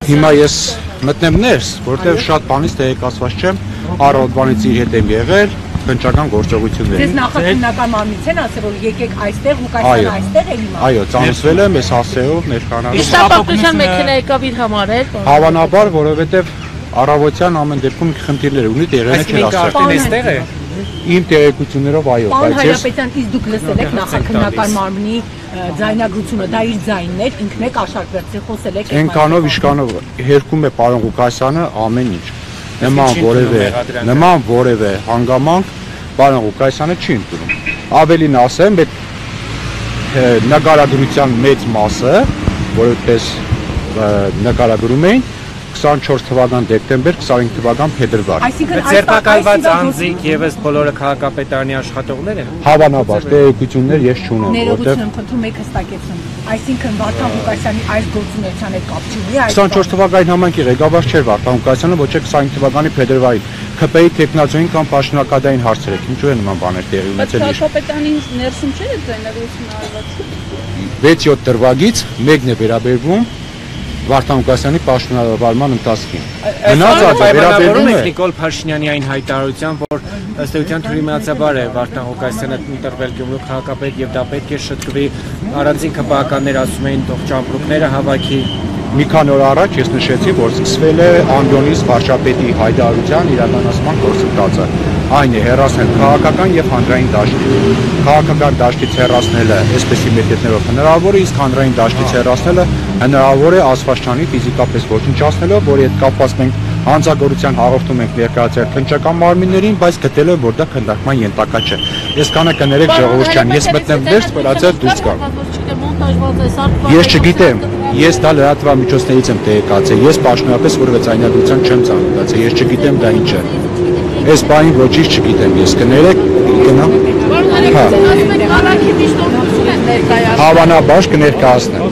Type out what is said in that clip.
Հիմա ես մտնեմ ներս, որտեղ շատ բանից տեղեկացված չեմ, առավոտվանից իր հետ եմ եղել, քննչական գործողությունների։ Ձեզ նախաքննական մարմինից են ասել, որ եկեք այստեղ ու կայսան այստեղ է հիմա։ Այո, ծանոթվել եմ այս հասցեով ներկայանալու։ Շտապակցության մեքենա եկավ իր համար էր։ Հավանաբար, որովհետև առավոտյան ամեն դեպքում խնդիրներ ունի, տեղերը չէր ասել։ Այստեղ է։ Իմ տեղեկություններով այո, Պարոն բայց ես Հայրապետյան, իսկ դուք լսել եք նախաքննական մարմնի ձայնագրությունը, դա իր ձայնն էր, ինքն եք աշակերտի խոսել եք։ Ենքանով իշկանով հերքում է պարոն Ղուկասյանը ամեն ինչ։ Նման որևէ հանգամանք պարոն Ղուկասյանը չի ընդունում։ Ավելին ասեմ, այդ նկարագրության մեծ մասը, որովհետեւ նկարագրում էին 24 թվական դեկտեմբեր, 25 թվական փետրվար։ Այսինքն ձերբակալված անձիկ եւս բոլորը քաղաքապետարանի աշխատողներ են։ Հավանաբար տեղեկություններ ես չունեմ, ներողություն եմ խնդրում եք հստակեցնում։ Այսինքն Վարդան Ղուկասյանի այս գործունեության հետ կապ չունի։ 24 թվականի համայնքի ղեկավար չէր Վարդան Ղուկասյանը, ոչ էլ 25 թվականի փետրվարին։ ՔՊ-ի տեխնազոին կամ պաշտոնակադային հարցեր եք։ Ինչու է նման բաներ տեղի ունեցել։ Քաղաքապետարանի ներսում չէ՞ ձայնագրությունը արված։ 6-7 դրվագից մեկն է վերաբերվում Վարդան Ղուկասյանի պաշտոնավարման ընթացքին։ Մնացածը վերաբերվում է Նիկոլ Փաշինյանի այն հայտարարության, որ ըստ էության թյուրիմացաբար է Վարդան Ղուկասյանը ընտրվել Գյումրու քաղաքապետ եւ դա պետք է շտկվի առանձին ԿՊԱ-ականներ ասում էին թող ճամպրուկները հավաքի։ Մի քանի օր առաջ ես նշեցի, որ սկսվել է Անդոնիս վարչապետի հայտարարության իրականացման գործընթացը։ Այն է հեռացնել քաղաքական եւ հանրային դաշտի։ Քաղաքական դաշտից հեռացնելը այսպեսի մեթոդներով հնարավոր է, իսկ հանրային դաշտից հեռացնելը հնարավոր է Ասֆաշյանի ֆիզիկապես ոչնչացնելով, որի հետ կապված մենք հանցագործության հաղորդում ենք ներկայացրել քննչական մարմիններին, բայց գտել եմ, որ դա քննարկման ենթակա չէ։ Այսքանը կներեք ժողովուրդ ջան, ես մտնեմ ներս, սպորացել դուրս գամ։ Ես չգիտեմ, ես դա լրատվամիջոցներից եմ տեղեկացել, ես պաշտոնապես որևէ ձայնագրության չեմ ցանկացել, ես չգիտեմ դա ինչ է։ Այս բանին ոչինչ չգիտեմ, ես կներեք, գնամ։ Հավանաբար կներկայացնեմ։